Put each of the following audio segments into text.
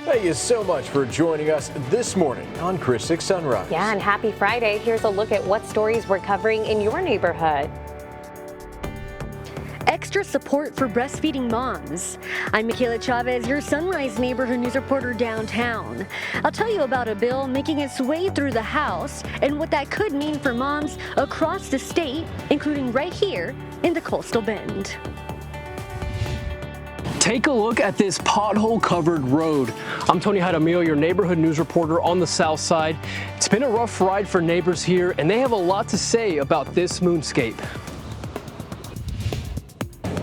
Thank you so much for joining us this morning on Chris 6 Sunrise. Yeah, and happy Friday. Here's a look at what stories we're covering in your neighborhood. Extra support for breastfeeding moms. I'm Michaela Chavez, your Sunrise Neighborhood News reporter downtown. I'll tell you about a bill making its way through the House and what that could mean for moms across the state, including right here in the Coastal Bend. Take a look at this pothole-covered road. I'm Tony Jaramillo, your neighborhood news reporter on the south side. It's been a rough ride for neighbors here, and they have a lot to say about this moonscape.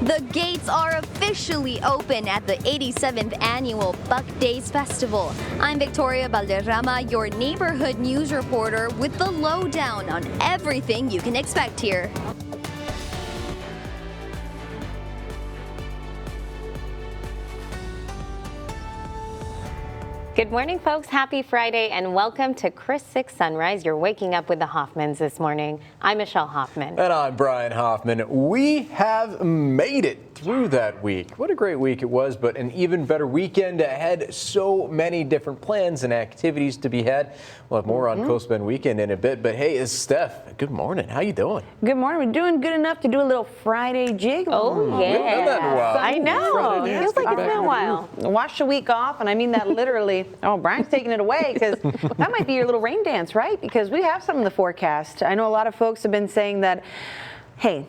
The gates are officially open at the 87th Annual Buck Days Festival. I'm Victoria Valderrama, your neighborhood news reporter with the lowdown on everything you can expect here. Good morning, folks. Happy Friday and welcome to Chris 6 Sunrise. You're waking up with the Hoffmans this morning. I'm Michelle Hoffman. And I'm Brian Hoffman. We have made it through that week. What a great week it was, but an even better weekend ahead. So many different plans and activities to be had. We'll have more on Coastal Bend Weekend in a bit, but hey, it's Steph. Good morning. How you doing? Good morning. We're doing good enough to do a little Friday jig. Oh, We haven't done that in a while. I know. Friday Feels like it's been a while. Wash the week off, and I mean that literally. Oh, Brian's taking it away because that might be your little rain dance, right? Because we have some in the forecast. I know a lot of folks have been saying that, hey,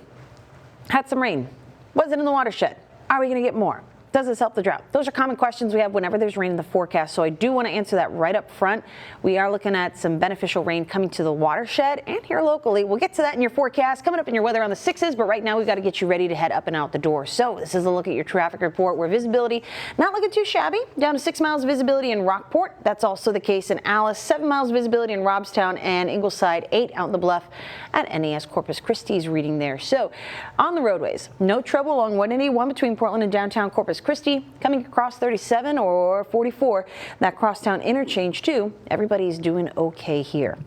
had some rain. Was it in the watershed? Are we going to get more? Does this help the drought? Those are common questions we have whenever there's rain in the forecast, so I do want to answer that right up front. We are looking at some beneficial rain coming to the watershed and here locally. We'll get to that in your forecast coming up in your weather on the 6s, but right now we've got to get you ready to head up and out the door. So this is a look at your traffic report where visibility not looking too shabby, down to 6 miles visibility in Rockport. That's also the case in Alice, 7 miles visibility in Robstown and Ingleside, 8 out in the bluff at NAS Corpus Christi's reading there. So on the roadways, no trouble along 181 between Portland and downtown Corpus Christi, coming across 37 or 44, that crosstown interchange too. Everybody's doing okay here.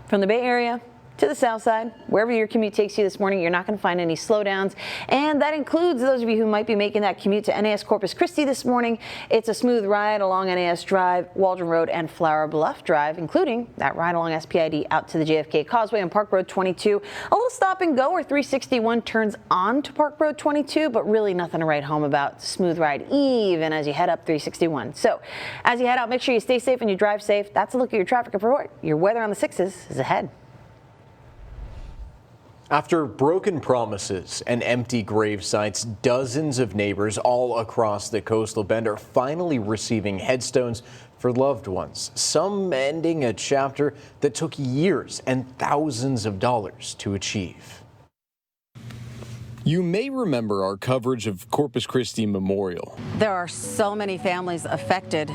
From the Bay Area to the south side, wherever your commute takes you this morning, you're not going to find any slowdowns. And that includes those of you who might be making that commute to NAS Corpus Christi this morning. It's a smooth ride along NAS Drive, Waldron Road, and Flower Bluff Drive, including that ride along SPID out to the JFK Causeway on Park Road 22. A little stop and go where 361 turns on to Park Road 22, but really nothing to write home about. Smooth ride even as you head up 361. So as you head out, make sure you stay safe and you drive safe. That's a look at your traffic report. Your weather on the 6s is ahead. After broken promises and empty grave sites, dozens of neighbors all across the Coastal Bend are finally receiving headstones for loved ones, some ending a chapter that took years and thousands of dollars to achieve. You may remember our coverage of Corpus Christi Memorial. There are so many families affected.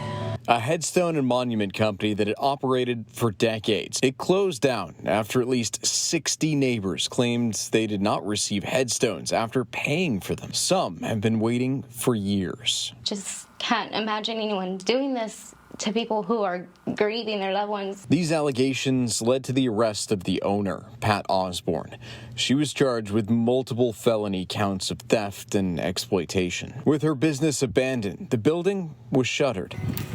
A headstone and monument company that had operated for decades. It closed down after at least 60 neighbors claimed they did not receive headstones after paying for them. Some have been waiting for years. Just can't imagine anyone doing this to people who are grieving their loved ones. These allegations led to the arrest of the owner, Pat Osborne. She was charged with multiple felony counts of theft and exploitation. With her business abandoned, the building was shuttered.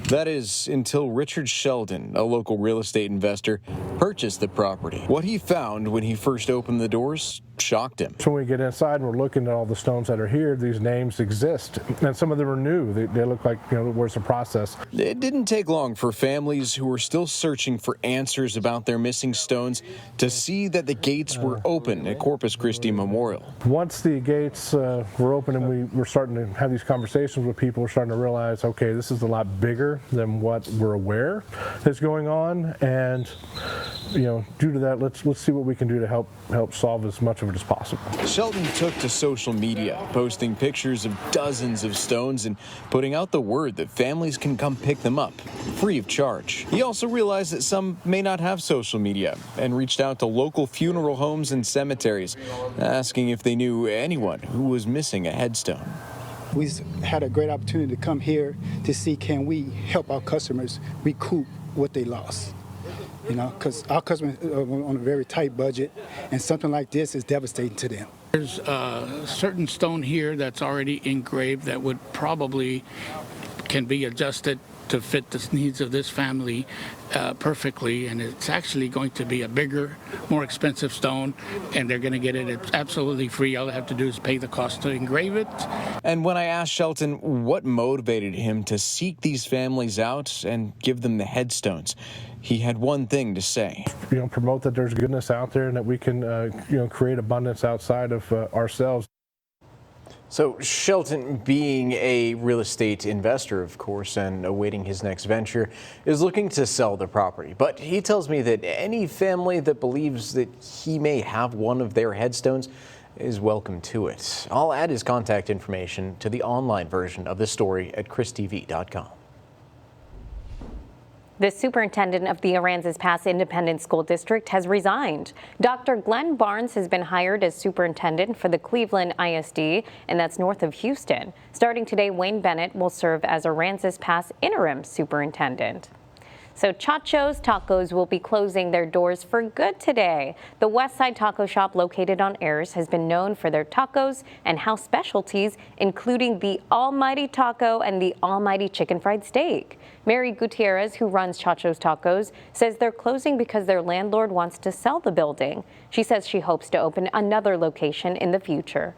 That is, until Richard Sheldon, a local real estate investor, purchased the property. What he found when he first opened the doors shocked him. So when we get inside and we're looking at all the stones that are here, these names exist, and some of them are new. They look like, where's the process? It didn't take long for families who were still searching for answers about their missing stones to see that the gates were open at Corpus Christi Memorial. Once the gates were open and we were starting to have these conversations with people, we're starting to realize, okay, this is a lot bigger than what we're aware is going on, and due to that, let's see what we can do to help solve as much of it as possible. Sheldon took to social media, posting pictures of dozens of stones and putting out the word that families can come pick them up, free of charge. He also realized that some may not have social media and reached out to local funeral homes and cemeteries, asking if they knew anyone who was missing a headstone. We had a great opportunity to come here to see can we help our customers recoup what they lost. Because our customers are on a very tight budget, and something like this is devastating to them. There's a certain stone here that's already engraved that would probably can be adjusted to fit the needs of this family perfectly, and it's actually going to be a bigger, more expensive stone, and they're going to get it absolutely free. All they have to do is pay the cost to engrave it. And when I asked Shelton what motivated him to seek these families out and give them the headstones, he had one thing to say. Promote that there's goodness out there and that we can, create abundance outside of ourselves. So Shelton, being a real estate investor, of course, and awaiting his next venture, is looking to sell the property. But he tells me that any family that believes that he may have one of their headstones is welcome to it. I'll add his contact information to the online version of this story at christv.com. The superintendent of the Aransas Pass Independent School District has resigned. Dr. Glenn Barnes has been hired as superintendent for the Cleveland ISD, and that's north of Houston. Starting today, Wayne Bennett will serve as Aransas Pass interim superintendent. So Chacho's Tacos will be closing their doors for good today. The Westside Taco Shop located on Ayers has been known for their tacos and house specialties, including the Almighty Taco and the Almighty Chicken Fried Steak. Mary Gutierrez, who runs Chacho's Tacos, says they're closing because their landlord wants to sell the building. She says she hopes to open another location in the future.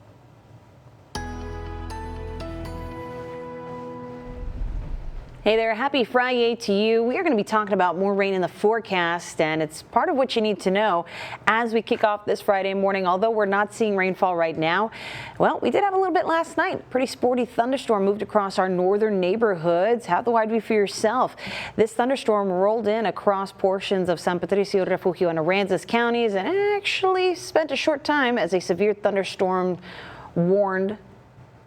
Hey there, happy Friday to you. We are going to be talking about more rain in the forecast, and it's part of what you need to know as we kick off this Friday morning. Although we're not seeing rainfall right now, well, we did have a little bit last night. Pretty sporty thunderstorm moved across our northern neighborhoods. Have the wide view for yourself. This thunderstorm rolled in across portions of San Patricio, Refugio, and Aransas counties, and actually spent a short time as a severe thunderstorm warned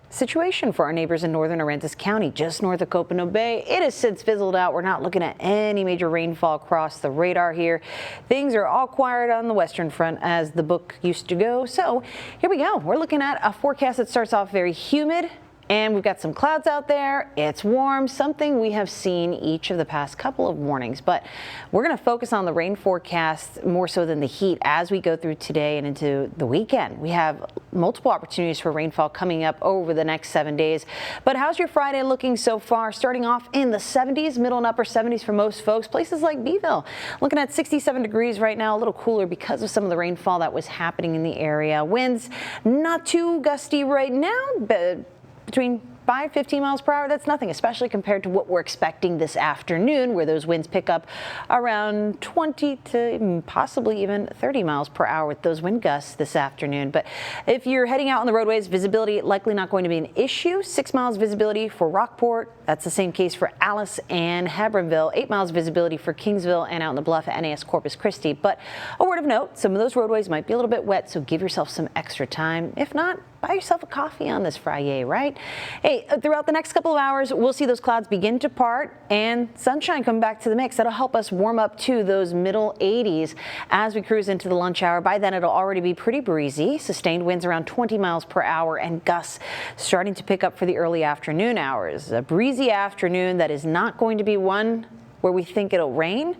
situation for our neighbors in northern Aransas County, just north of Copano Bay. It has since fizzled out. We're not looking at any major rainfall across the radar here. Things are all quiet on the western front, as the book used to go. So here we go. We're looking at a forecast that starts off very humid, and we've got some clouds out there. It's warm, something we have seen each of the past couple of mornings, but we're going to focus on the rain forecast more so than the heat as we go through today and into the weekend. We have multiple opportunities for rainfall coming up over the next 7 days. But how's your Friday looking so far? Starting off in the 70s, middle and upper 70s for most folks. Places like Beeville looking at 67 degrees right now, a little cooler because of some of the rainfall that was happening in the area. Winds not too gusty right now, but between 5-15 miles per hour, that's nothing, especially compared to what we're expecting this afternoon, where those winds pick up around 20 to possibly even 30 miles per hour with those wind gusts this afternoon. But if you're heading out on the roadways, visibility likely not going to be an issue. 6 miles visibility for Rockport. That's the same case for Alice and Hebronville. 8 miles visibility for Kingsville and out in the Bluff at NAS Corpus Christi. But a word of note, some of those roadways might be a little bit wet, so give yourself some extra time. If not, buy yourself a coffee on this Friday, right? Hey, throughout the next couple of hours, we'll see those clouds begin to part and sunshine come back to the mix. That'll help us warm up to those middle 80s as we cruise into the lunch hour. By then, it'll already be pretty breezy. Sustained winds around 20 miles per hour and gusts starting to pick up for the early afternoon hours. A breezy afternoon that is not going to be one where we think it'll rain.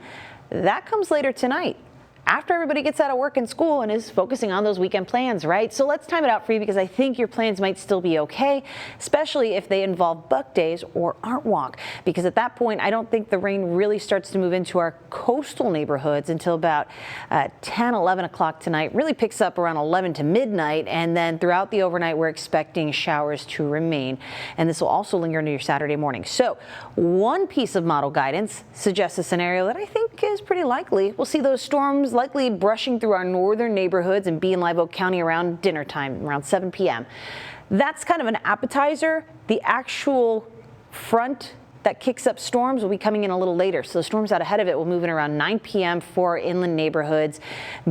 That comes later tonight, after everybody gets out of work and school and is focusing on those weekend plans, right? So let's time it out for you, because I think your plans might still be okay, especially if they involve Buck Days or Art Walk, because at that point, I don't think the rain really starts to move into our coastal neighborhoods until about 10, 11 o'clock tonight. Really picks up around 11 to midnight, and then throughout the overnight, we're expecting showers to remain, and this will also linger into your Saturday morning. So one piece of model guidance suggests a scenario that I think is pretty likely. We'll see those storms likely brushing through our northern neighborhoods and be in Live Oak County around dinner time, around 7 p.m. That's kind of an appetizer. The actual front that kicks up storms will be coming in a little later. So the storms out ahead of it will move in around 9 p.m. for our inland neighborhoods,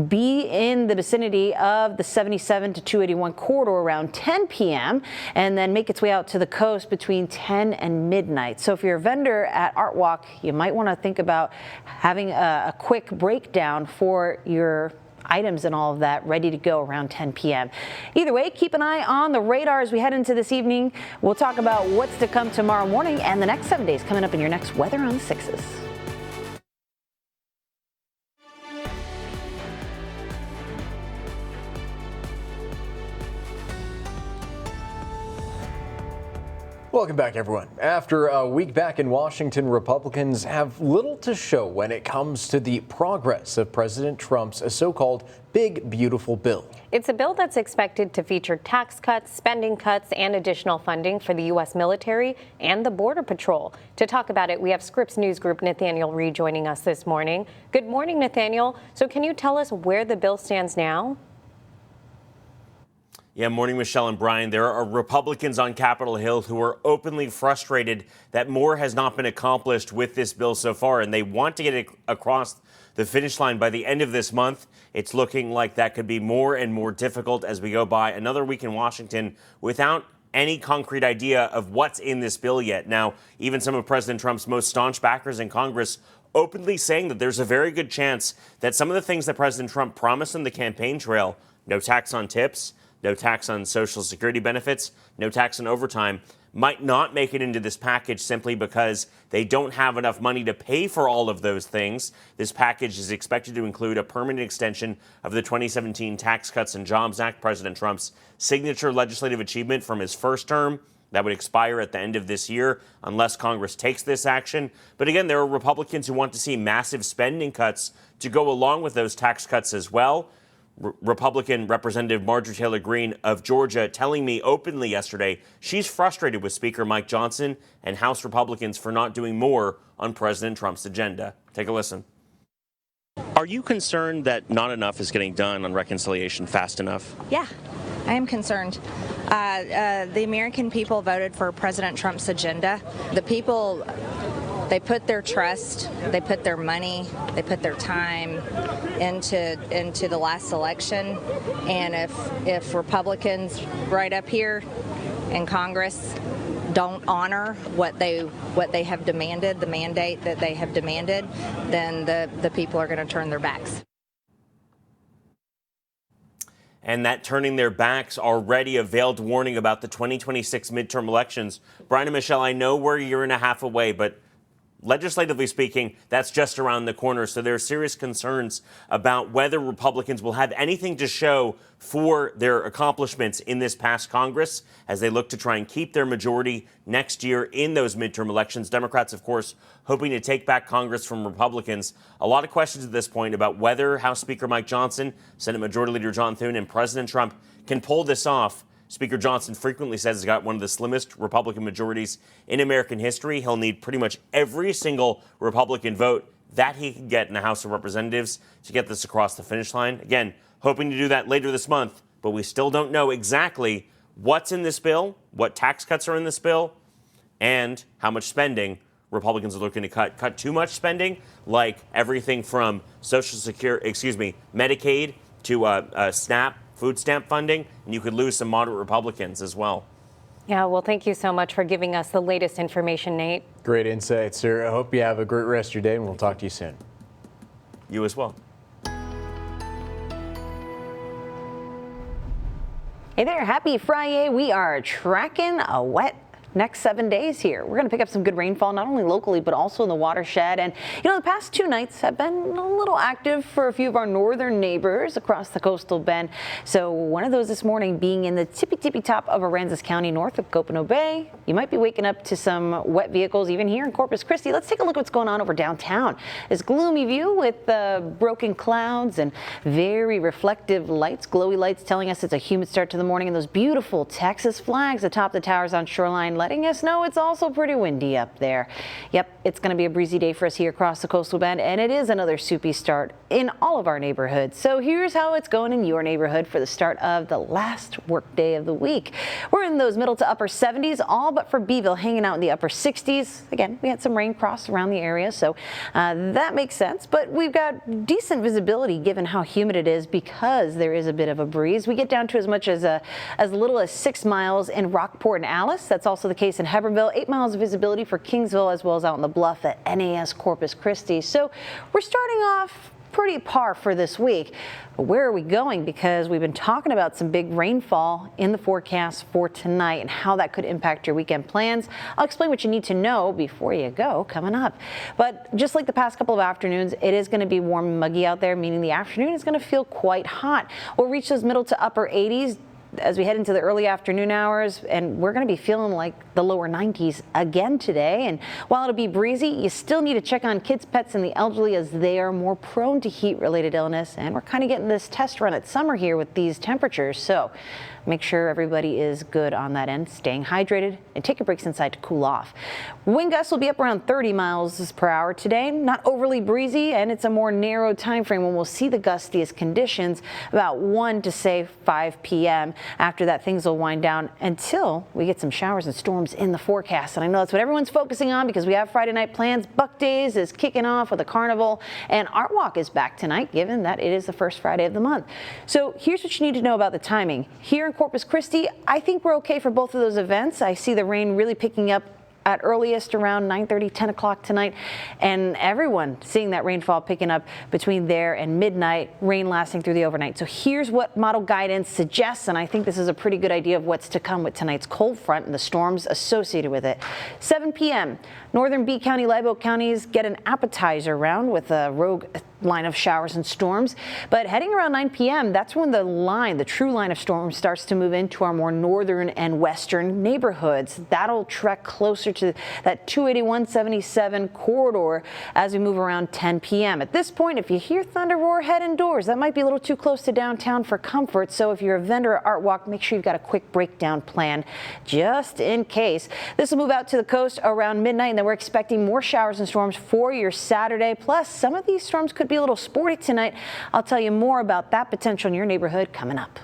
be in the vicinity of the 77 to 281 corridor around 10 p.m. and then make its way out to the coast between 10 and midnight. So if you're a vendor at Art Walk, you might want to think about having a quick breakdown for your items and all of that ready to go around 10 p.m. Either way, keep an eye on the radar as we head into this evening. We'll talk about what's to come tomorrow morning and the next 7 days coming up in your next Weather on the Sixes. Welcome back, everyone. After a week back in Washington, Republicans have little to show when it comes to the progress of President Trump's so-called Big Beautiful Bill. It's a bill that's expected to feature tax cuts, spending cuts, and additional funding for the U.S. military and the Border Patrol. To talk about it, we have Scripps News Group Nathaniel Reed joining us this morning. Good morning, Nathaniel. So can you tell us where the bill stands now? Yeah, morning, Michelle and Brian. There are Republicans on Capitol Hill who are openly frustrated that more has not been accomplished with this bill so far, and they want to get it across the finish line by the end of this month. It's looking like that could be more and more difficult as we go by another week in Washington without any concrete idea of what's in this bill yet. Now, even some of President Trump's most staunch backers in Congress openly saying that there's a very good chance that some of the things that President Trump promised on the campaign trail, no tax on tips, no tax on Social Security benefits, no tax on overtime, might not make it into this package simply because they don't have enough money to pay for all of those things. This package is expected to include a permanent extension of the 2017 Tax Cuts and Jobs Act, President Trump's signature legislative achievement from his first term. That would expire at the end of this year unless Congress takes this action. But again, there are Republicans who want to see massive spending cuts to go along with those tax cuts as well. Republican Representative Marjorie Taylor Greene of Georgia telling me openly yesterday she's frustrated with Speaker Mike Johnson and House Republicans for not doing more on President Trump's agenda. Take a listen. Are you concerned that not enough is getting done on reconciliation fast enough? Yeah, I am concerned. The American people voted for President Trump's agenda. The people, they put their trust, they put their money, they put their time into the last election. And if Republicans right up here in Congress don't honor what they have demanded, the mandate that they have demanded, then the people are going to turn their backs. And that turning their backs already a veiled warning about the 2026 midterm elections. Brian and Michelle, I know we're a year and a half away, but legislatively speaking, that's just around the corner. So there are serious concerns about whether Republicans will have anything to show for their accomplishments in this past Congress as they look to try and keep their majority next year in those midterm elections. Democrats, of course, hoping to take back Congress from Republicans. A lot of questions at this point about whether House Speaker Mike Johnson, Senate Majority Leader John Thune, and President Trump can pull this off. Speaker Johnson frequently says he's got one of the slimmest Republican majorities in American history. He'll need pretty much every single Republican vote that he can get in the House of Representatives to get this across the finish line. Again, hoping to do that later this month, but we still don't know exactly what's in this bill, what tax cuts are in this bill, and how much spending Republicans are looking to cut. Cut too much spending, like everything from Social Security, Medicaid to SNAP, food stamp funding, and you could lose some moderate Republicans as well. Yeah, well, thank you so much for giving us the latest information, Nate. Great insight, sir. I hope you have a great rest of your day, and we'll talk to you soon. You as well. Hey there, happy Friday. We are tracking a wet next 7 days here. We're going to pick up some good rainfall, not only locally, but also in the watershed. And, you know, the past 2 nights have been a little active for a few of our northern neighbors across the coastal bend. So one of those this morning being in the tippy top of Aransas County, north of Copano Bay. You might be waking up to some wet vehicles even here in Corpus Christi. Let's take a look at what's going on over downtown. This gloomy view with broken clouds and very reflective lights, glowy lights telling us it's a humid start to the morning, and those beautiful Texas flags atop the towers on Shoreline letting us know it's also pretty windy up there. Yep, it's going to be a breezy day for us here across the coastal bend, and it is another soupy start in all of our neighborhoods. So here's how it's going in your neighborhood for the start of the last work day of the week. We're in those middle to upper 70s, all but for Beeville hanging out in the upper 60s. Again, we had some rain cross around the area, so that makes sense, but we've got decent visibility given how humid it is because there is a bit of a breeze. We get down to as much as little as 6 miles in Rockport and Alice. That's also the case in Hebbronville. 8 miles of visibility for Kingsville, as well as out on the bluff at NAS Corpus Christi. So we're starting off pretty par for this week. But where are we going? Because we've been talking about some big rainfall in the forecast for tonight and how that could impact your weekend plans. I'll explain what you need to know before you go coming up. But just like the past couple of afternoons, it is going to be warm and muggy out there, meaning the afternoon is going to feel quite hot. We'll reach those middle to upper 80s. as we head into the early afternoon hours, and we're going to be feeling like the lower 90s again today. And while it'll be breezy, you still need to check on kids, pets, and the elderly as they are more prone to heat-related illness. And we're kind of getting this test run at summer here with these temperatures. So make sure everybody is good on that end, staying hydrated, and take your breaks inside to cool off. Wind gusts will be up around 30 miles per hour today. Not overly breezy, and it's a more narrow time frame when we'll see the gustiest conditions about 1 to say 5 p.m. After that, things will wind down until we get some showers and storms in the forecast. And I know that's what everyone's focusing on because we have Friday night plans. Buck Days is kicking off with a carnival, and Art Walk is back tonight, given that it is the first Friday of the month. So here's what you need to know about the timing. Here in Corpus Christi, I think we're okay for both of those events. I see the rain really picking up at earliest around 9:30, 10 o'clock tonight, and everyone seeing that rainfall picking up between there and midnight, rain lasting through the overnight. So here's what model guidance suggests, and I think this is a pretty good idea of what's to come with tonight's cold front and the storms associated with it. 7 p.m. Northern Bee County, Live Oak counties get an appetizer round with a rogue line of showers and storms. But heading around 9 p.m., that's when the true line of storms starts to move into our more northern and western neighborhoods. That'll trek closer to that 281-77 corridor as we move around 10 p.m. At this point, if you hear thunder roar, head indoors. That might be a little too close to downtown for comfort. So if you're a vendor at Art Walk, make sure you've got a quick breakdown plan just in case. This will move out to the coast around midnight, and then we're expecting more showers and storms for your Saturday. Plus, some of these storms could be a little sporty tonight. I'll tell you more about that potential in your neighborhood coming up.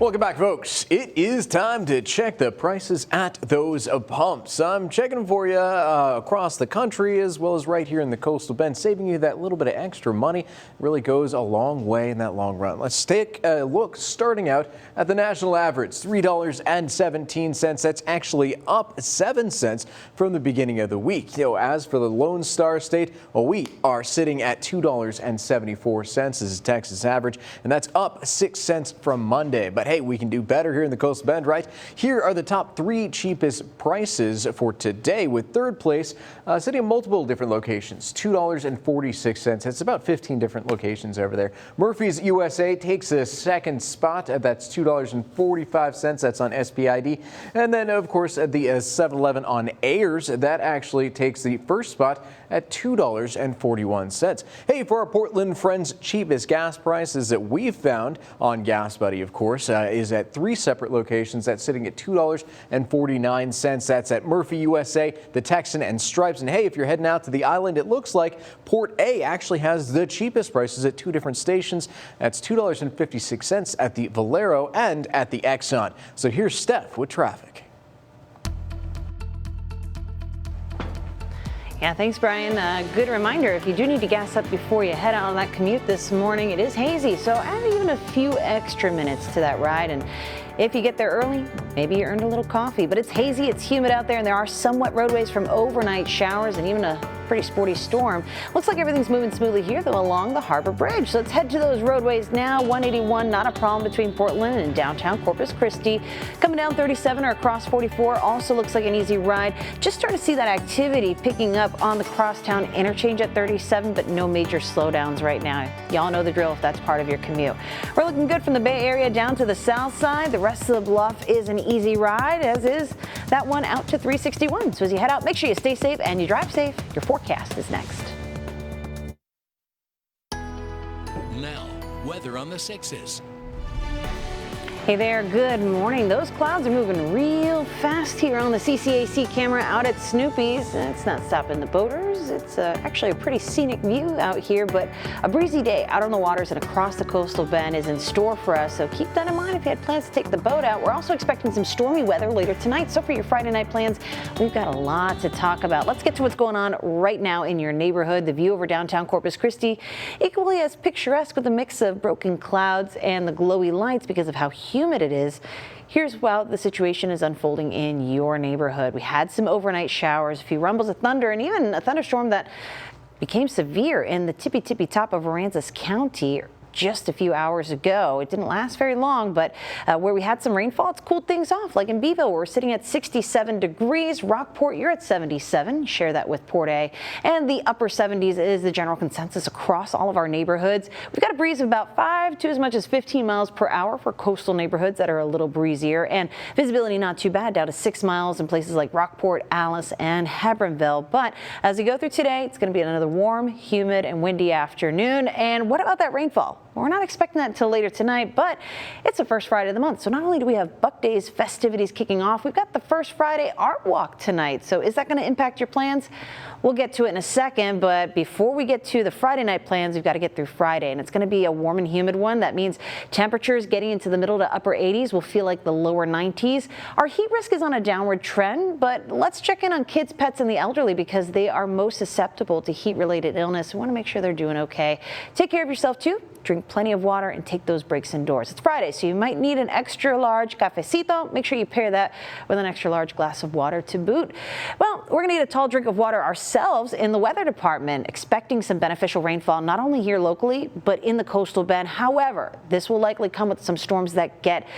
Welcome back, folks. It is time to check the prices at those pumps. I'm checking them for you across the country as well as right here in the Coastal Bend. Saving you that little bit of extra money really goes a long way in that long run. Let's take a look starting out at the national average, $3.17. That's actually up 7 cents from the beginning of the week. As for the Lone Star State, we are sitting at $2.74. This is Texas average, and that's up 6 cents from Monday. But hey, we can do better here in the Coastal Bend, right? Here are the top 3 cheapest prices for today, with third place sitting in multiple different locations, $2.46. That's about 15 different locations over there. Murphy's USA takes a second spot. That's $2.45. That's on SPID. And then, of course, the 7-Eleven on Ayers, that actually takes the first spot at $2.41. Hey, for our Portland friends, cheapest gas prices that we've found on GasBuddy, of course, is at 3 separate locations. That's sitting at $2.49. That's at Murphy USA, the Texan, and Stripes. And hey, if you're heading out to the island, it looks like Port A actually has the cheapest prices at 2 different stations. That's $2.56 at the Valero and at the Exxon. So here's Steph with traffic. Yeah, thanks, Brian. Good reminder, if you do need to gas up before you head out on that commute this morning, it is hazy, so add even a few extra minutes to that ride. And if you get there early, maybe you earned a little coffee. But it's hazy, it's humid out there, and there are some wet roadways from overnight showers and even a pretty sporty storm. Looks like everything's moving smoothly here, though, along the Harbor Bridge. So let's head to those roadways now. 181, not a problem between Portland and downtown Corpus Christi. Coming down 37 or across 44, also looks like an easy ride. Just starting to see that activity picking up on the crosstown interchange at 37, but no major slowdowns right now. Y'all know the drill if that's part of your commute. We're looking good from the Bay Area down to the south side. The rest of the bluff is an easy ride, as is that one out to 361. So as you head out, make sure you stay safe and you drive safe. Your forecast is next. Now, weather on the 6s. Hey there, good morning. Those clouds are moving real fast here on the CCAC camera out at Snoopy's. It's not stopping the boaters. It's actually a pretty scenic view out here, but a breezy day out on the waters and across the Coastal Bend is in store for us. So keep that in mind if you had plans to take the boat out. We're also expecting some stormy weather later tonight. So for your Friday night plans, we've got a lot to talk about. Let's get to what's going on right now in your neighborhood. The view over downtown Corpus Christi, equally as picturesque with a mix of broken clouds and the glowy lights because of how humid it is. Here's how the situation is unfolding in your neighborhood. We had some overnight showers, a few rumbles of thunder, and even a thunderstorm that became severe in the tippy top of Aransas County just a few hours ago. It didn't last very long, but where we had some rainfall, it's cooled things off. Like in Beeville, we're sitting at 67 degrees. Rockport, you're at 77. Share that with Port A. And the upper 70s is the general consensus across all of our neighborhoods. We've got a breeze of about 5 to as much as 15 miles per hour for coastal neighborhoods that are a little breezier, and visibility not too bad, down to 6 miles in places like Rockport, Alice, and Hebronville. But as we go through today, it's going to be another warm, humid, and windy afternoon. And what about that rainfall? We're not expecting that until later tonight, but it's the first Friday of the month. So not only do we have Buck Days festivities kicking off, we've got the first Friday Art Walk tonight. So is that going to impact your plans? We'll get to it in a second, but before we get to the Friday night plans, we've got to get through Friday, and it's going to be a warm and humid one. That means temperatures getting into the middle to upper 80s will feel like the lower 90s. Our heat risk is on a downward trend, but let's check in on kids, pets, and the elderly because they are most susceptible to heat-related illness. We want to make sure they're doing okay. Take care of yourself, too. Drink plenty of water and take those breaks indoors. It's Friday, so you might need an extra large cafecito. Make sure you pair that with an extra large glass of water to boot. Well, we're going to need a tall drink of water ourselves in the weather department, expecting some beneficial rainfall, not only here locally, but in the coastal bend. However, this will likely come with some storms that get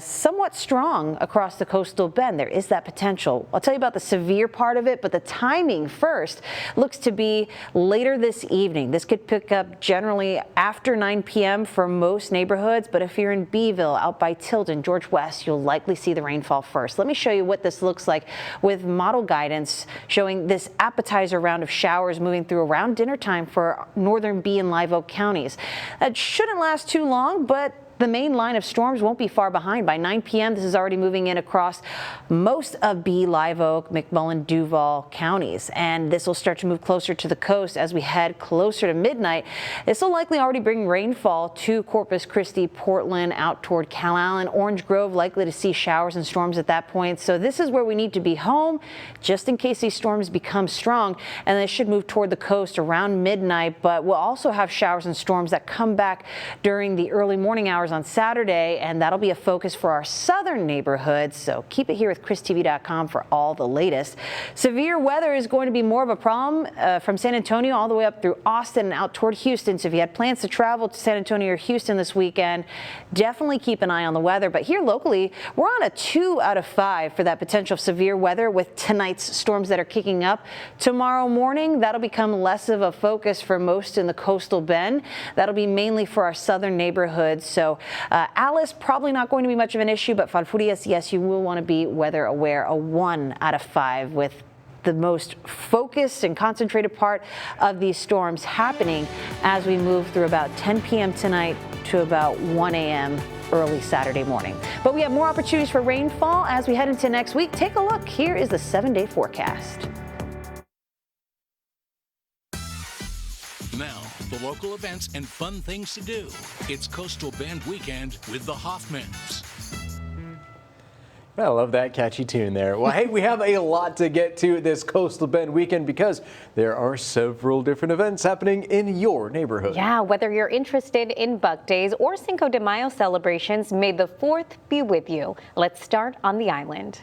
somewhat strong across the coastal bend. There is that potential. I'll tell you about the severe part of it, but the timing first looks to be later this evening. This could pick up generally after 9 p.m. for most neighborhoods, but if you're in Beeville, out by Tilden, George West, you'll likely see the rainfall first. Let me show you what this looks like with model guidance showing this appetizer round of showers moving through around dinner time for northern Bee and Live Oak counties. That shouldn't last too long, but the main line of storms won't be far behind. By 9 p.m., this is already moving in across most of Bee, Live Oak, McMullen, Duval counties. And this will start to move closer to the coast as we head closer to midnight. This will likely already bring rainfall to Corpus Christi, Portland, out toward Calallen, Orange Grove, likely to see showers and storms at that point. So this is where we need to be home just in case these storms become strong. And they should move toward the coast around midnight, but we'll also have showers and storms that come back during the early morning hours on Saturday, and that'll be a focus for our southern neighborhoods. So keep it here with ChrisTV.com for all the latest. Severe weather is going to be more of a problem from San Antonio all the way up through Austin and out toward Houston. So if you had plans to travel to San Antonio or Houston this weekend, definitely keep an eye on the weather. But here locally, we're on a 2 out of 5 for that potential of severe weather with tonight's storms that are kicking up. Tomorrow morning, that'll become less of a focus for most in the coastal bend. That'll be mainly for our southern neighborhoods. So Alice, probably not going to be much of an issue, but Falfurrias, yes, you will want to be weather aware. A 1 out of 5 with the most focused and concentrated part of these storms happening as we move through about 10 p.m. tonight to about 1 a.m. early Saturday morning. But we have more opportunities for rainfall as we head into next week. Take a look. Here is the 7-day forecast. Now, the local events and fun things to do. It's Coastal Bend Weekend with the Hoffmans. I love that catchy tune there. Well, hey, we have a lot to get to this Coastal Bend weekend because there are several different events happening in your neighborhood. Yeah, whether you're interested in Buck Days or Cinco de Mayo celebrations, may the 4th be with you. Let's start on the island.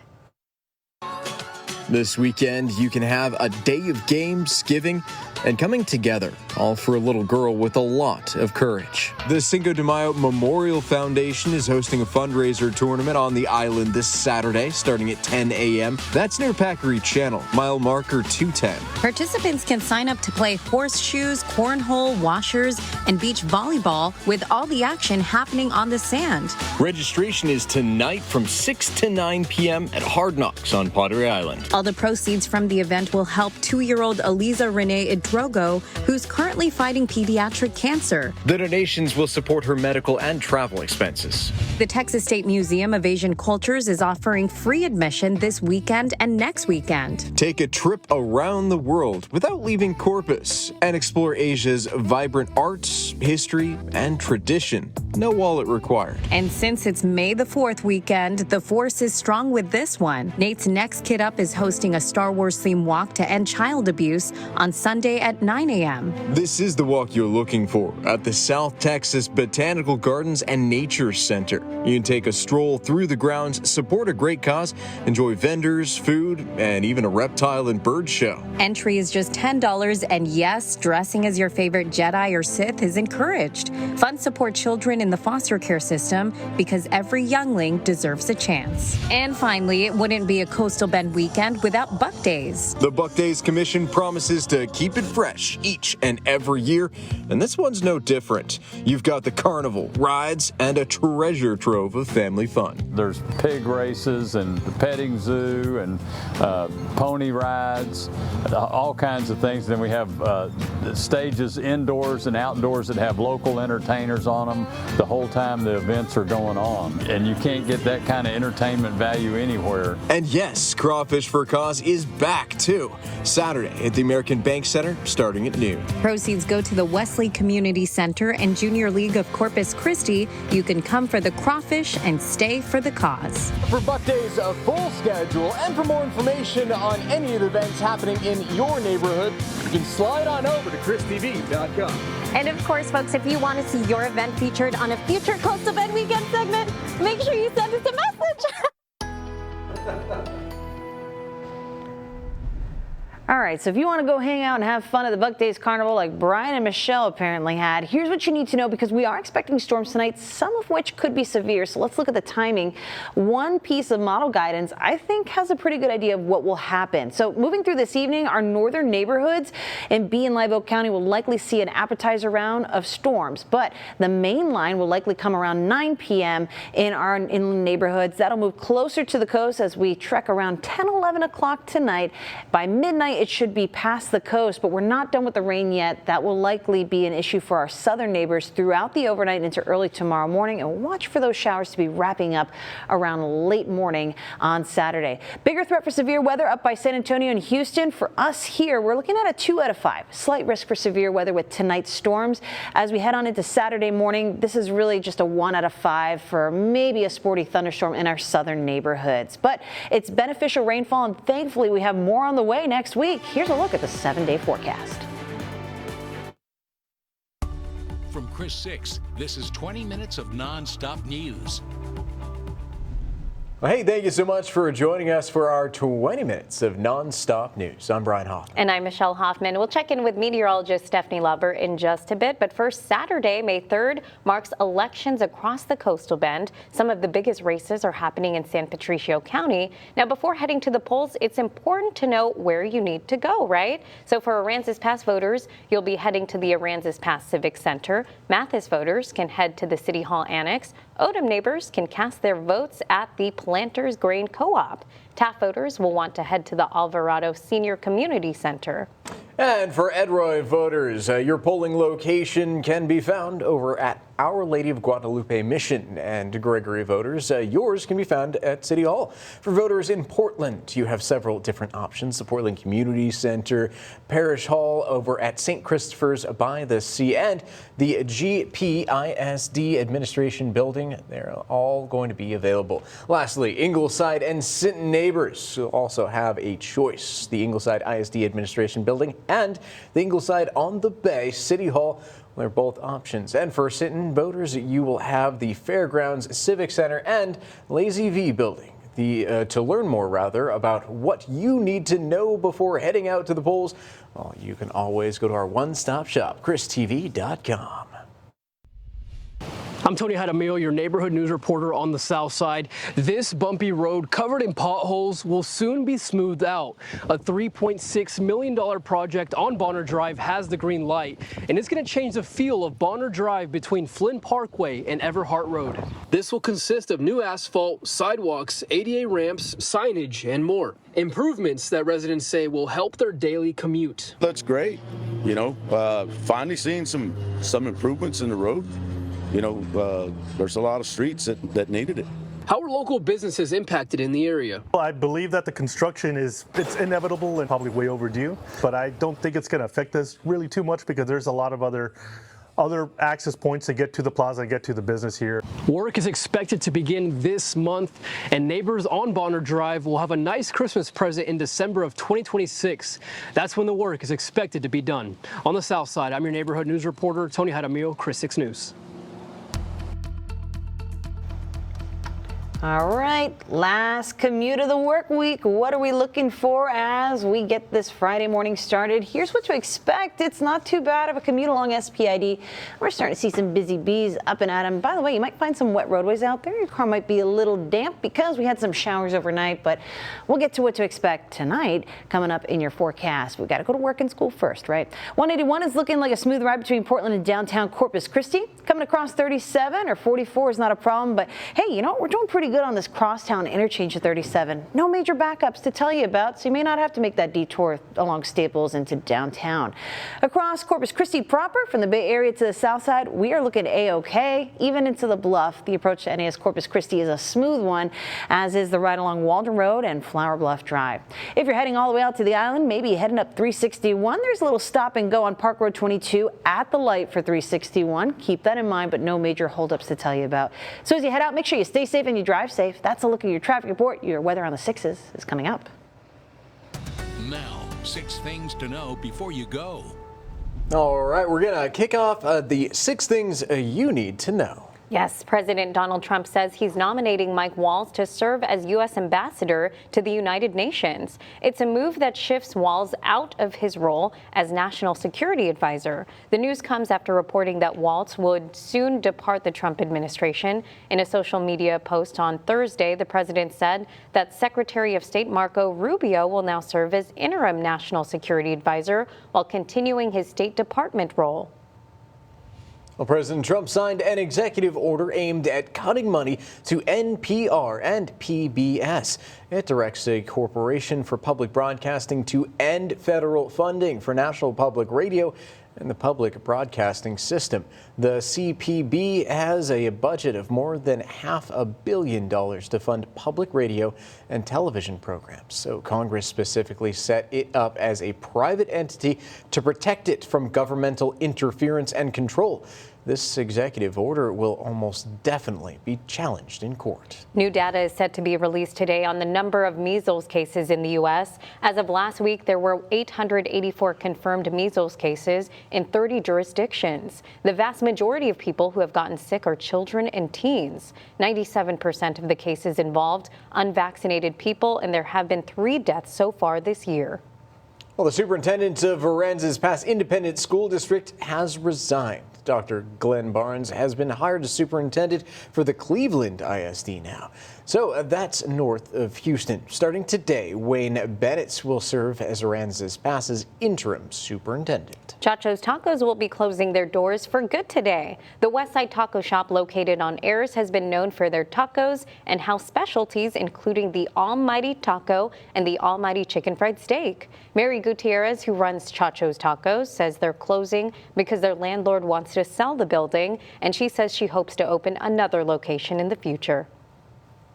This weekend, you can have a day of games, giving, and coming together, all for a little girl with a lot of courage. The Cinco de Mayo Memorial Foundation is hosting a fundraiser tournament on the island this Saturday, starting at 10 a.m. That's near Packery Channel, mile marker 210. Participants can sign up to play horseshoes, cornhole, washers, and beach volleyball with all the action happening on the sand. Registration is tonight from 6 to 9 p.m. at Hard Knocks on Pottery Island. All the proceeds from the event will help 2-year-old Eliza Renee Idrogo, who's currently fighting pediatric cancer. The donations will support her medical and travel expenses. The Texas State Museum of Asian Cultures is offering free admission this weekend and next weekend. Take a trip around the world without leaving Corpus and explore Asia's vibrant arts, history, and tradition. No wallet required. And since it's May the 4th weekend, the force is strong with this one. Nate's Next Kid Up is hosting a Star Wars themed walk to end child abuse on Sunday at 9 a.m. This is the walk you're looking for at the South Texas Botanical Gardens and Nature Center. You can take a stroll through the grounds, support a great cause, enjoy vendors, food, and even a reptile and bird show. Entry is just $10, and yes, dressing as your favorite Jedi or Sith is included. encouraged. Funds support children in the foster care system because every youngling deserves a chance. And finally, it wouldn't be a Coastal Bend weekend without Buck Days. The Buck Days Commission promises to keep it fresh each and every year, and this one's no different. You've got the carnival, rides, and a treasure trove of family fun. There's pig races and the petting zoo and pony rides, all kinds of things. Then we have stages indoors and outdoors that have local entertainers on them the whole time the events are going on. And you can't get that kind of entertainment value anywhere. And yes, Crawfish for a Cause is back too. Saturday at the American Bank Center starting at noon. Proceeds go to the Wesley Community Center and Junior League of Corpus Christi. You can come for the crawfish and stay for the cause. For Buck Days' full schedule and for more information on any of the events happening in your neighborhood, you can slide on over to ChrisTV.com. And of course, folks, if you want to see your event featured on a future Coastal Bend Weekend segment, make sure you send us a message. All right, so if you want to go hang out and have fun at the Buck Days Carnival like Brian and Michelle apparently had, here's what you need to know because we are expecting storms tonight, some of which could be severe. So let's look at the timing. One piece of model guidance I think has a pretty good idea of what will happen. So moving through this evening, our northern neighborhoods in Bee and Live Oak County will likely see an appetizer round of storms, but the main line will likely come around 9 p.m. in our inland neighborhoods. That'll move closer to the coast as we trek around 10, 11 o'clock tonight. By midnight, it should be past the coast, but we're not done with the rain yet. That will likely be an issue for our southern neighbors throughout the overnight into early tomorrow morning, and watch for those showers to be wrapping up around late morning on Saturday. Bigger threat for severe weather up by San Antonio and Houston. For us here, we're looking at a 2 out of 5. Slight risk for severe weather with tonight's storms. As we head on into Saturday morning, this is really just a 1 out of 5 for maybe a sporty thunderstorm in our southern neighborhoods. But it's beneficial rainfall, and thankfully we have more on the way next week. Here's a look at the 7-day forecast. From Chris 6, this is 20 minutes of non-stop news. Well, hey, thank you so much for joining us for our 20 minutes of non-stop news. I'm Brian Hoffman. And I'm Michelle Hoffman. We'll check in with meteorologist Stephanie Lauber in just a bit. But first, Saturday, May 3rd, marks elections across the Coastal Bend. Some of the biggest races are happening in San Patricio County. Now, before heading to the polls, it's important to know where you need to go, right? So for Aransas Pass voters, you'll be heading to the Aransas Pass Civic Center. Mathis voters can head to the City Hall Annex. Odom neighbors can cast their votes at the Planters Grain Co-op. Taft voters will want to head to the Alvarado Senior Community Center. And for Edroy voters, your polling location can be found over at Our Lady of Guadalupe Mission. And Gregory voters, yours can be found at City Hall. For voters in Portland, you have several different options. The Portland Community Center, Parish Hall over at St. Christopher's by the Sea, and the GPISD Administration Building. They're all going to be available. Lastly, Ingleside and Sinton neighbors also have a choice. The Ingleside ISD Administration Building and the Ingleside on the Bay City Hall. They're both options. And for Sinton voters, you will have the Fairgrounds Civic Center and Lazy V Building. To learn more, about what you need to know before heading out to the polls, well, you can always go to our one-stop shop, ChrisTV.com. I'm Tony Jaramillo, your neighborhood news reporter on the south side. This bumpy road covered in potholes will soon be smoothed out. A $3.6 million project on Bonner Drive has the green light, and it's going to change the feel of Bonner Drive between Flynn Parkway and Everhart Road. This will consist of new asphalt, sidewalks, ADA ramps, signage, and more. Improvements that residents say will help their daily commute. That's great. Finally seeing some improvements in the road. There's a lot of streets that needed it. How are local businesses impacted in the area? Well, I believe that the construction it's inevitable and probably way overdue, but I don't think it's going to affect us really too much because there's a lot of other access points to get to the plaza and get to the business here. Work is expected to begin this month, and neighbors on Bonner Drive will have a nice Christmas present in December of 2026. That's when the work is expected to be done. On the south side, I'm your neighborhood news reporter, Tony Jaramillo, Chris 6 News. All right, last commute of the work week. What are we looking for as we get this Friday morning started? Here's what to expect. It's not too bad of a commute along SPID. We're starting to see some busy bees up and at them. By the way, you might find some wet roadways out there. Your car might be a little damp because we had some showers overnight, but we'll get to what to expect tonight coming up in your forecast. We've got to go to work and school first, right? 181 is looking like a smooth ride between Portland and downtown Corpus Christi. Coming across 37 or 44 is not a problem, but hey, you know what? We're doing pretty good on this crosstown interchange at 37. No major backups to tell you about, so you may not have to make that detour along Staples into downtown. Across Corpus Christi proper, from the Bay Area to the south side, we are looking A-OK. Even into the Bluff, the approach to NAS Corpus Christi is a smooth one, as is the ride along Walden Road and Flower Bluff Drive. If you're heading all the way out to the island, maybe heading up 361, there's a little stop and go on Park Road 22 at the light for 361. Keep that in mind, but no major holdups to tell you about. So as you head out, make sure you stay safe and you drive safe. That's a look at your traffic report. Your weather on the 6s is coming up. Now, 6 things to know before you go. All right, we're going to kick off the 6 things you need to know. Yes, President Donald Trump says he's nominating Mike Waltz to serve as U.S. ambassador to the United Nations. It's a move that shifts Waltz out of his role as national security advisor. The news comes after reporting that Waltz would soon depart the Trump administration. In a social media post on Thursday, the president said that Secretary of State Marco Rubio will now serve as interim national security advisor while continuing his State Department role. Well, President Trump signed an executive order aimed at cutting money to NPR and PBS. It directs a corporation for public broadcasting to end federal funding for National Public Radio and the public broadcasting system. The CPB has a budget of more than $500 million to fund public radio and television programs. So Congress specifically set it up as a private entity to protect it from governmental interference and control. This executive order will almost definitely be challenged in court. New data is set to be released today on the number of measles cases in the U.S. As of last week, there were 884 confirmed measles cases in 30 jurisdictions. The vast majority of people who have gotten sick are children and teens. 97% of the cases involved unvaccinated people, and there have been 3 deaths so far this year. Well, the superintendent of Aransas Pass Independent School District has resigned. Dr. Glenn Barnes has been hired as superintendent for the Cleveland ISD now. So that's north of Houston. Starting today, Wayne Bennett will serve as Aransas Pass's interim superintendent. Chacho's Tacos will be closing their doors for good today. The Westside Taco Shop located on Ayers has been known for their tacos and house specialties, including the Almighty Taco and the Almighty Chicken Fried Steak. Mary Gutierrez, who runs Chacho's Tacos, says they're closing because their landlord wants to sell the building, and she says she hopes to open another location in the future.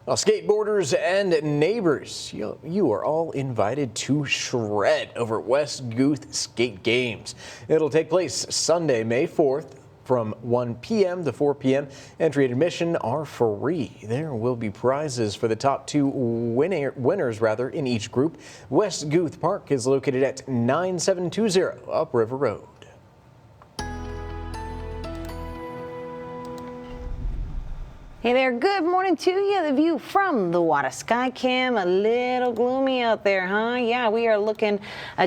Well, skateboarders and neighbors, you are all invited to shred over at West Guth Skate Games. It'll take place Sunday, May 4th from 1 p.m. to 4 p.m. Entry and admission are free. There will be prizes for the top 2 winners in each group. West Guth Park is located at 9720 Upriver Road. Hey there, good morning to you. The view from the Wada Skycam, a little gloomy out there, huh? Yeah, we are looking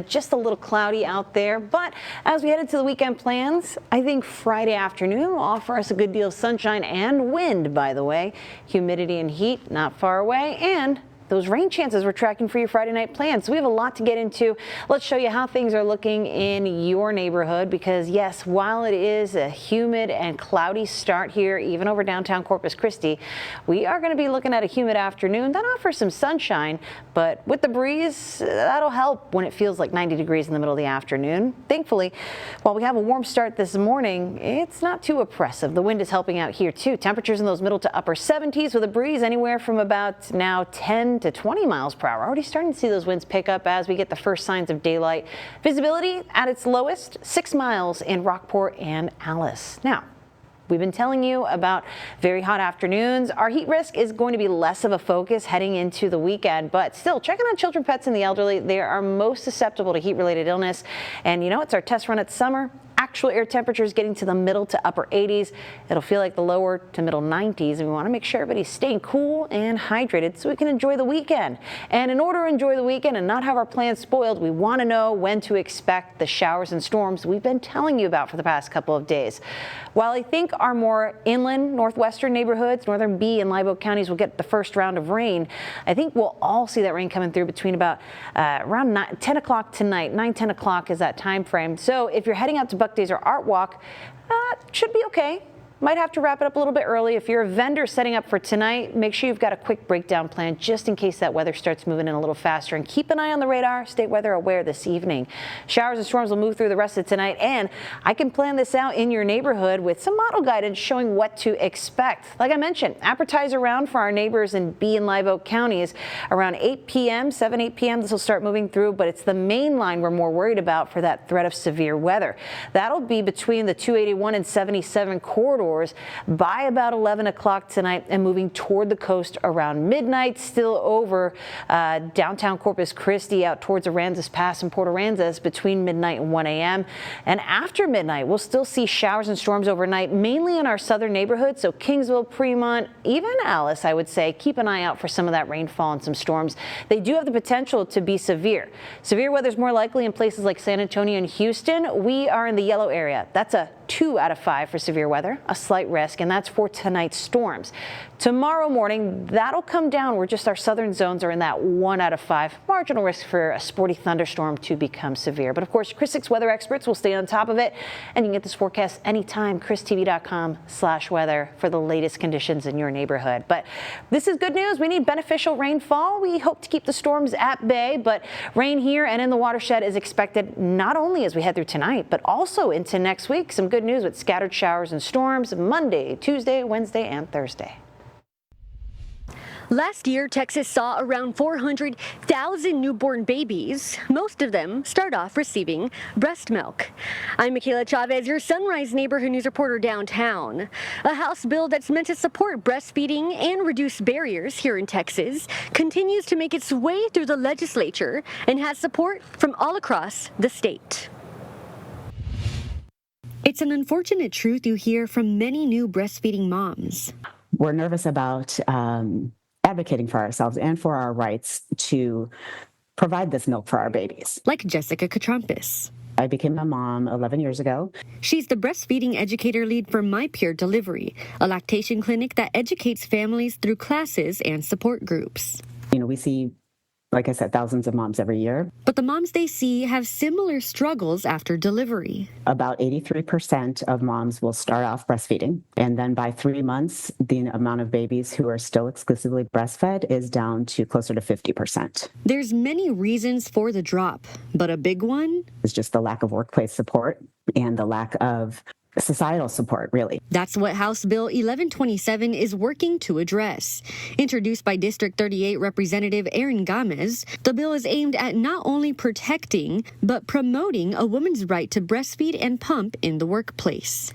just a little cloudy out there. But as we head into the weekend plans, I think Friday afternoon will offer us a good deal of sunshine and wind, by the way. Humidity and heat not far away, and those rain chances we're tracking for your Friday night plans. So we have a lot to get into. Let's show you how things are looking in your neighborhood, because yes, while it is a humid and cloudy start here, even over downtown Corpus Christi, we are going to be looking at a humid afternoon that offers some sunshine, but with the breeze, that'll help when it feels like 90 degrees in the middle of the afternoon. Thankfully, while we have a warm start this morning, it's not too oppressive. The wind is helping out here too. Temperatures in those middle to upper 70s with a breeze anywhere from about now 10 to 20 miles per hour. Already starting to see those winds pick up as we get the first signs of daylight. Visibility at its lowest, 6 miles in Rockport and Alice. Now, we've been telling you about very hot afternoons. Our heat risk is going to be less of a focus heading into the weekend, but still checking on children, pets, and the elderly. They are most susceptible to heat-related illness. And you know, it's our test run at summer. Act actual air temperatures getting to the middle to upper 80s. It'll feel like the lower to middle 90s, and we want to make sure everybody's staying cool and hydrated so we can enjoy the weekend. And in order to enjoy the weekend and not have our plans spoiled, we want to know when to expect the showers and storms we've been telling you about for the past couple of days. While I think our more inland northwestern neighborhoods, northern B and Live Oak counties will get the first round of rain, I think we'll all see that rain coming through between about around 10 o'clock tonight. 9-10 o'clock is that time frame. So if you're heading out to Buck Days or Art Walk, should be okay. Might have to wrap it up a little bit early. If you're a vendor setting up for tonight, make sure you've got a quick breakdown plan just in case that weather starts moving in a little faster. And keep an eye on the radar. Stay weather aware this evening. Showers and storms will move through the rest of tonight, and I can plan this out in your neighborhood with some model guidance showing what to expect. Like I mentioned, appetizer round for our neighbors in B and Live Oak counties around 8 p.m., 8 p.m. This will start moving through, but it's the main line we're more worried about for that threat of severe weather. That'll be between the 281 and 77 corridors by about 11 o'clock tonight and moving toward the coast around midnight, still over downtown Corpus Christi out towards Aransas Pass and Port Aransas between midnight and 1 a.m. And after midnight, we'll still see showers and storms overnight, mainly in our southern neighborhoods, so Kingsville, Fremont, even Alice, I would say. Keep an eye out for some of that rainfall and some storms. They do have the potential to be severe. Severe weather is more likely in places like San Antonio and Houston. We are in the yellow area. That's a 2 out of 5 for severe weather, a slight risk, and that's for tonight's storms. Tomorrow morning, that'll come down where just our southern zones are in that 1 out of 5 marginal risk for a sporty thunderstorm to become severe. But of course, Chris 6 weather experts will stay on top of it, and you can get this forecast anytime, christv.com/weather for the latest conditions in your neighborhood. But this is good news. We need beneficial rainfall. We hope to keep the storms at bay, but rain here and in the watershed is expected not only as we head through tonight, but also into next week. Some good news with scattered showers and storms Monday, Tuesday, Wednesday, and Thursday. Last year, Texas saw around 400,000 newborn babies. Most of them start off receiving breast milk. I'm Michaela Chavez, your Sunrise Neighborhood News reporter downtown. A House bill that's meant to support breastfeeding and reduce barriers here in Texas continues to make its way through the legislature and has support from all across the state. It's an unfortunate truth you hear from many new breastfeeding moms. We're nervous about advocating for ourselves and for our rights to provide this milk for our babies. Like Jessica Katrampis. I became a mom 11 years ago. She's the breastfeeding educator lead for My Peer Delivery, a lactation clinic that educates families through classes and support groups. You know, we see, like I said, thousands of moms every year. But the moms they see have similar struggles after delivery. About 83% of moms will start off breastfeeding, and then by 3 months, the amount of babies who are still exclusively breastfed is down to closer to 50%. There's many reasons for the drop, but a big one is just the lack of workplace support and the lack of societal support, really. That's what House Bill 1127 is working to address. Introduced by District 38 Representative Erin Gomez, the bill is aimed at not only protecting, but promoting a woman's right to breastfeed and pump in the workplace.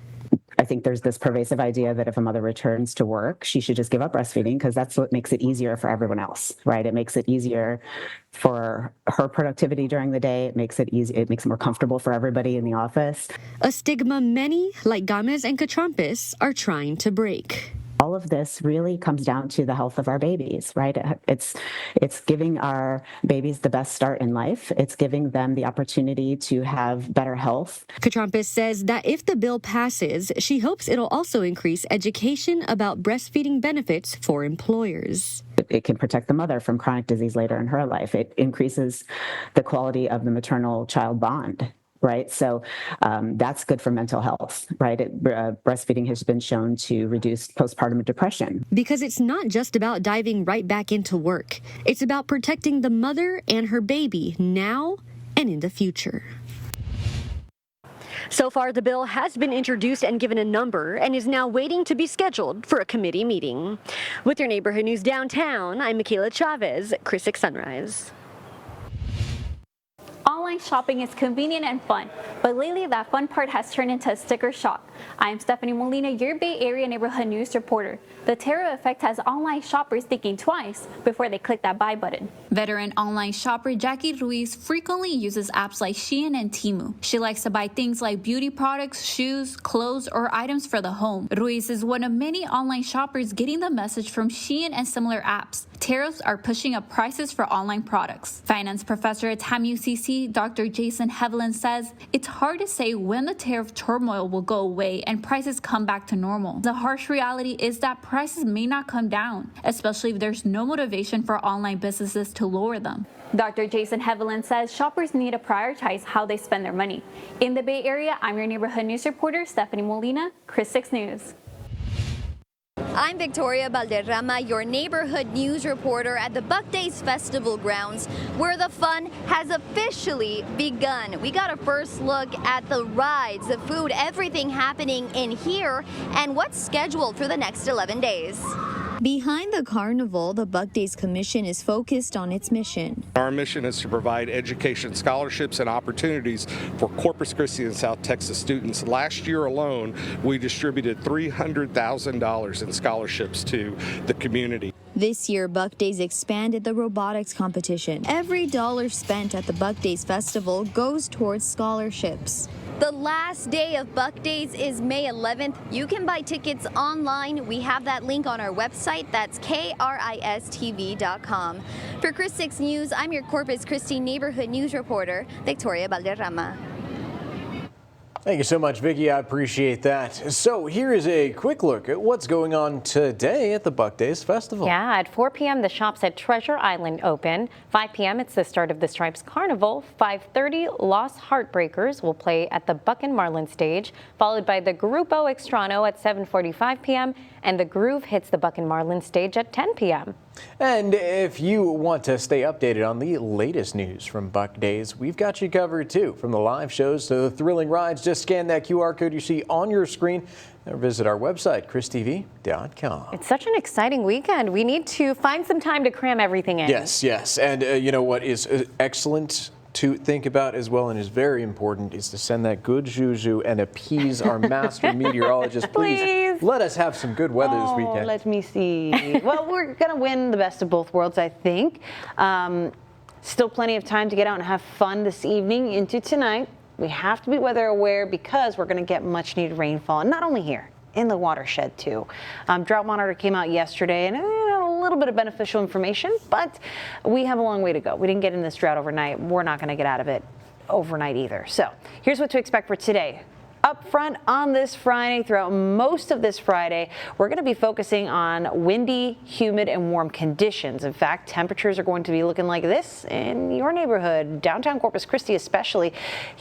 I think there's this pervasive idea that if a mother returns to work, she should just give up breastfeeding because that's what makes it easier for everyone else, right? It makes it easier for her productivity during the day. It makes it easy. It makes it more comfortable for everybody in the office. A stigma many, like Gomez and Katrampis, are trying to break. All of this really comes down to the health of our babies, right? It's giving our babies the best start in life. It's giving them the opportunity to have better health. Katrampis says that if the bill passes, she hopes it'll also increase education about breastfeeding benefits for employers. It can protect the mother from chronic disease later in her life. It increases the quality of the maternal-child bond. Right. So that's good for mental health. Right. Breastfeeding has been shown to reduce postpartum depression. Because it's not just about diving right back into work. It's about protecting the mother and her baby now and in the future. So far, the bill has been introduced and given a number and is now waiting to be scheduled for a committee meeting. With your Neighborhood News downtown, I'm Michaela Chavez, Chris 6 Sunrise. All Online shopping is convenient and fun, but lately that fun part has turned into a sticker shock. I'm Stephanie Molina, your Bay Area neighborhood news reporter. The terror effect has online shoppers thinking twice before they click that buy button. Veteran online shopper Jackie Ruiz frequently uses apps like Shein and Temu. She likes to buy things like beauty products, shoes, clothes, or items for the home. Ruiz is one of many online shoppers getting the message from Shein and similar apps. Tariffs are pushing up prices for online products. Finance professor at TAM UCC, Dr. Jason Hevelin says it's hard to say when the tariff turmoil will go away and prices come back to normal. The harsh reality is that prices may not come down, especially if there's no motivation for online businesses to lower them. Dr. Jason Hevelin says shoppers need to prioritize how they spend their money. In the Bay Area, I'm your neighborhood news reporter, Stephanie Molina, Chris 6 News. I'm Victoria Valderrama, your neighborhood news reporter at the Buck Days Festival grounds, where the fun has officially begun. We got a first look at the rides, the food, everything happening in here, and what's scheduled for the next 11 days. Behind the carnival, the Buck Days Commission is focused on its mission. Our mission is to provide education, scholarships, and opportunities for Corpus Christi and South Texas students. Last year alone, we distributed $300,000 in scholarships to the community. This year, Buck Days expanded the robotics competition. Every dollar spent at the Buck Days Festival goes towards scholarships. The last day of Buck Days is May 11th. You can buy tickets online. We have that link on our website. That's KRISTV.com. For Chris 6 News, I'm your Corpus Christi neighborhood news reporter, Victoria Valderrama. Thank you so much, Vicki. I appreciate that. So here is a quick look at what's going on today at the Buck Days Festival. Yeah, at 4 p.m. the shops at Treasure Island open. 5 p.m. it's the start of the Stripes Carnival. 5:30 Lost Heartbreakers will play at the Buck and Marlin stage, followed by the Grupo Extrano at 7:45 p.m. and the Groove hits the Buck and Marlin stage at 10 p.m. And if you want to stay updated on the latest news from Buck Days, we've got you covered too. From the live shows to the thrilling rides, just scan that QR code you see on your screen or visit our website, christv.com. It's such an exciting weekend. We need to find some time to cram everything in. Yes. And you know what is excellent to think about as well and is very important is to send that good juju and appease our master meteorologist. Please let us have some good weather this weekend. Let me see. Well, we're going to win the best of both worlds, I think. Still plenty of time to get out and have fun this evening into tonight. We have to be weather aware because we're going to get much needed rainfall, and not only here, in the watershed too. Drought monitor came out yesterday and a little bit of beneficial information, but we have a long way to go. We didn't get in this drought overnight. We're not going to get out of it overnight either. So here's what to expect for today. Up front on this Friday, throughout most of this Friday, we're going to be focusing on windy, humid, and warm conditions. In fact, temperatures are going to be looking like this in your neighborhood, downtown Corpus Christi especially.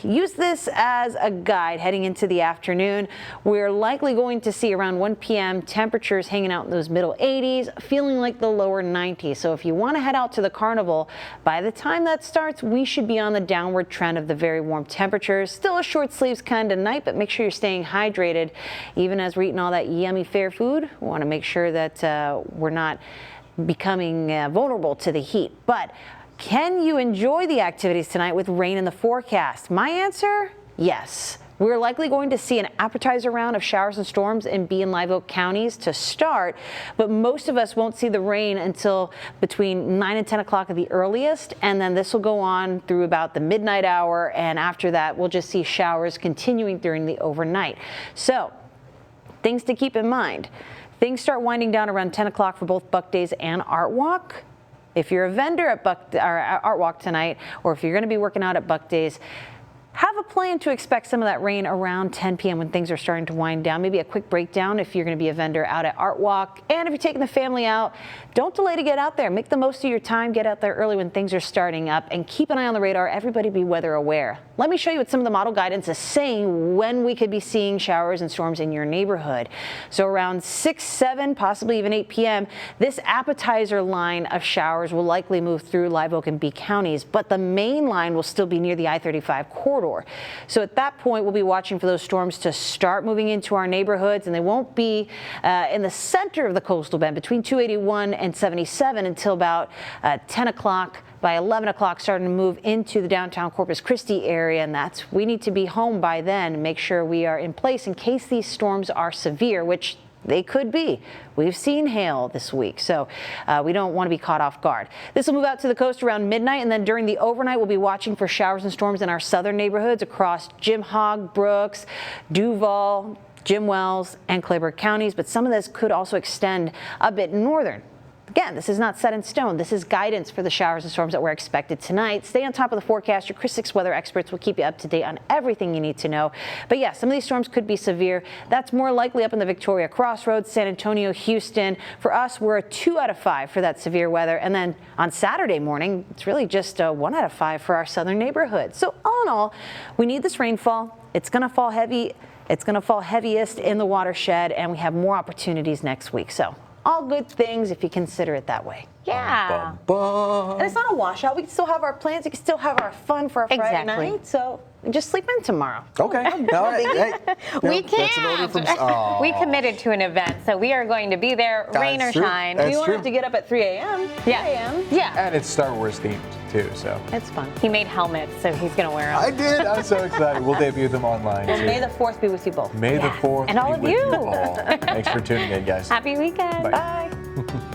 Use this as a guide heading into the afternoon. We're likely going to see around 1 p.m. temperatures hanging out in those middle 80s, feeling like the lower 90s. So if you want to head out to the carnival, by the time that starts, we should be on the downward trend of the very warm temperatures. Still a short sleeves kind of night, but make sure you're staying hydrated. Even as we're eating all that yummy fair food, we want to make sure that we're not becoming vulnerable to the heat. But can you enjoy the activities tonight with rain in the forecast? My answer, yes. We're likely going to see an appetizer round of showers and storms in Bee and Live Oak counties to start, but most of us won't see the rain until between 9 and 10 o'clock at the earliest, and then this will go on through about the midnight hour, and after that we'll just see showers continuing during the overnight. So, things to keep in mind. Things start winding down around 10 o'clock for both Buck Days and Art Walk. If you're a vendor at Art Walk tonight, or if you're going to be working out at Buck Days, have a plan to expect some of that rain around 10 p.m. when things are starting to wind down. Maybe a quick breakdown if you're going to be a vendor out at Art Walk. And if you're taking the family out, don't delay to get out there. Make the most of your time. Get out there early when things are starting up. And keep an eye on the radar. Everybody be weather aware. Let me show you what some of the model guidance is saying when we could be seeing showers and storms in your neighborhood. So around 6, 7, possibly even 8 p.m., this appetizer line of showers will likely move through Live Oak and Bee counties. But the main line will still be near the I-35 corridor. So at that point, we'll be watching for those storms to start moving into our neighborhoods, and they won't be in the center of the coastal bend between 281 and 77 until about 10 o'clock. By 11 o'clock, starting to move into the downtown Corpus Christi area, and we need to be home by then and make sure we are in place in case these storms are severe, which they could be. We've seen hail this week, so we don't want to be caught off guard. This will move out to the coast around midnight, and then during the overnight, we'll be watching for showers and storms in our southern neighborhoods across Jim Hogg, Brooks, Duval, Jim Wells, and Clayburgh counties, but some of this could also extend a bit northern. Again, this is not set in stone. This is guidance for the showers and storms that we're expected tonight. Stay on top of the forecast. Your Chris 6 weather experts will keep you up to date on everything you need to know. But yeah, some of these storms could be severe. That's more likely up in the Victoria Crossroads, San Antonio, Houston. For us, we're a 2 out of 5 for that severe weather. And then on Saturday morning, it's really just a 1 out of 5 for our southern neighborhoods. So all in all, we need this rainfall. It's going to fall heavy. It's going to fall heaviest in the watershed, and we have more opportunities next week. So all good things if you consider it that way. Yeah. And it's not a washout. We can still have our plans. We can still have our fun for our Friday night. So just sleep in tomorrow. Okay. All right. Hey, We that's an order can't. from. We committed to an event, so we are going to be there, rain or true. shine. That's We won't true. have to get up at 3 a.m. 3 a.m. Yeah. And it's Star Wars themed too, so. It's fun. He made helmets, so he's going to wear them. I did. I'm so excited. We'll debut them online Well, too. May the 4th be with you both. May the 4th And all be of with you. all. Thanks for tuning in, guys. Happy weekend. Bye. Bye.